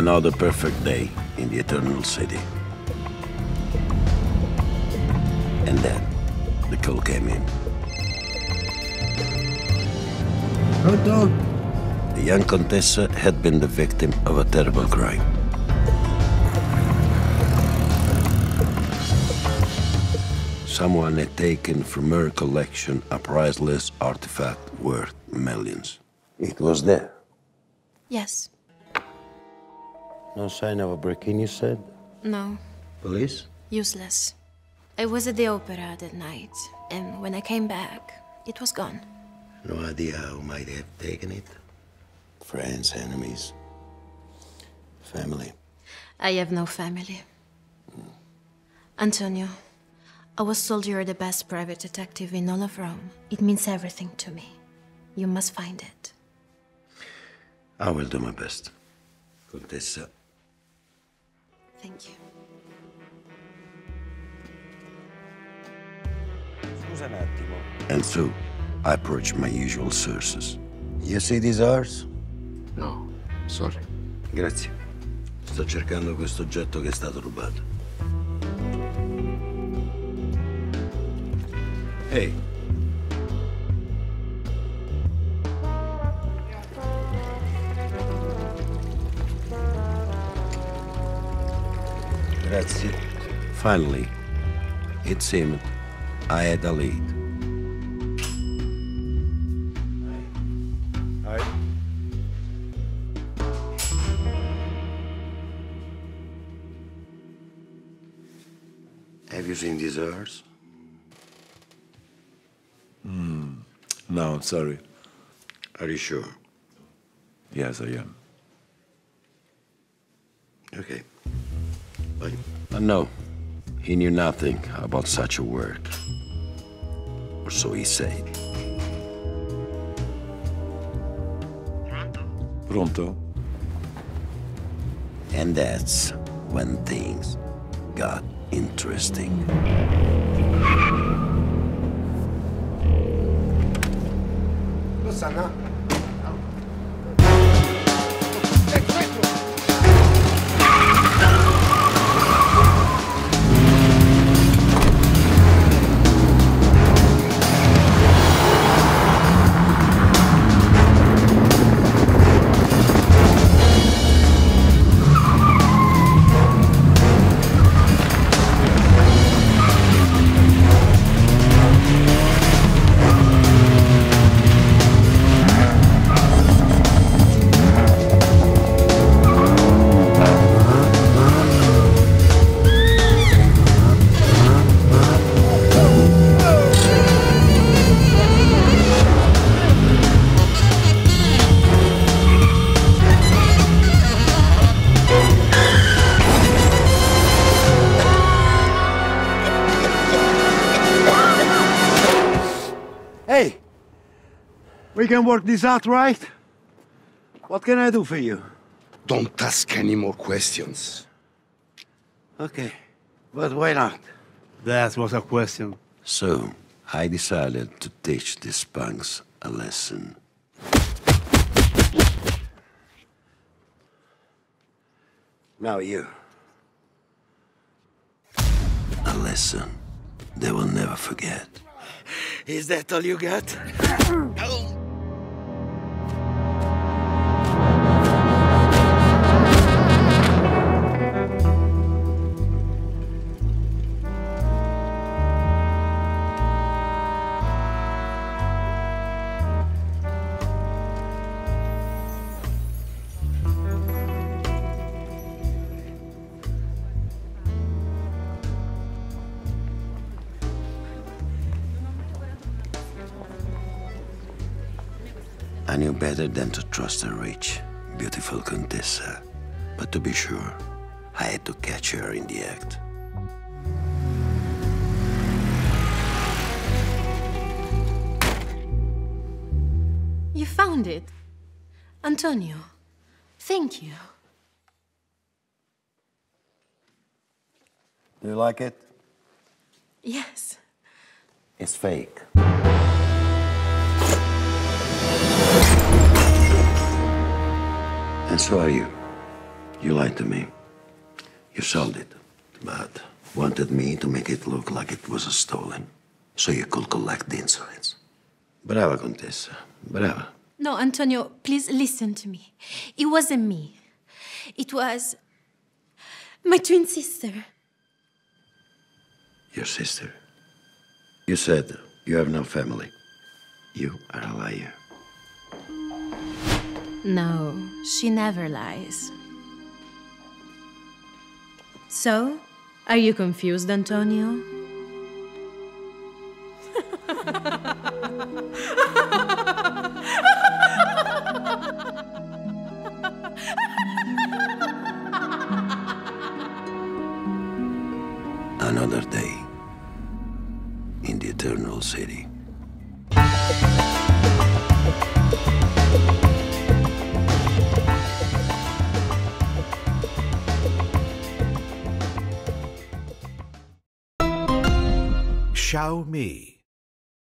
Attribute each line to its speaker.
Speaker 1: Another perfect day in the eternal city. And then the call came in. Pronto? The young Contessa had been the victim of a terrible crime. Someone had taken from her collection a priceless artifact worth millions. It was there.
Speaker 2: Yes.
Speaker 1: No sign of a break-in, you said?
Speaker 2: No.
Speaker 1: Police?
Speaker 2: Useless. I was at the opera that night, and when I came back, it was gone.
Speaker 1: No idea who might have taken it? Friends, enemies, family?
Speaker 2: I have no family. Antonio, I was told you're the best private detective in all of Rome. It means everything to me. You must find it.
Speaker 1: I will do my best, Contessa.
Speaker 2: Thank you.
Speaker 1: Scusa un attimo. And so, I approached my usual sources. You see these ours?
Speaker 3: No, sorry.
Speaker 1: Grazie. Sto cercando questo oggetto che è stato rubato. Ehi. Grazie. Finally, it seemed I had a lead. Hi. Have you seen these ours?
Speaker 4: No, sorry.
Speaker 1: Are you sure?
Speaker 4: Yes, I am.
Speaker 1: Okay. Bye. No, he knew nothing about such a work. Or so he said.
Speaker 4: Pronto?
Speaker 1: And that's when things got interesting.
Speaker 5: Sana.
Speaker 1: Hey! We can work this out, right? What can I do for you?
Speaker 3: Don't ask any more questions.
Speaker 1: Okay, but why not?
Speaker 5: That was a question.
Speaker 1: So, I decided to teach these punks a lesson. Now you. A lesson they will never forget. Is that all you got? I knew better than to trust a rich, beautiful Contessa. But to be sure, I had to catch her in the act.
Speaker 2: You found it. Antonio, thank you.
Speaker 1: Do you like it?
Speaker 2: Yes.
Speaker 1: It's fake. And so are you. You lied to me. You sold it, but wanted me to make it look like it was stolen, so you could collect the insides. Brava, Contessa. Brava.
Speaker 2: No, Antonio, please listen to me. It wasn't me. It was my twin sister.
Speaker 1: Your sister. You said you have no family. You are a liar.
Speaker 2: No, she never lies. So, are you confused, Antonio?
Speaker 1: Another day in the Eternal City.
Speaker 6: Xiaomi.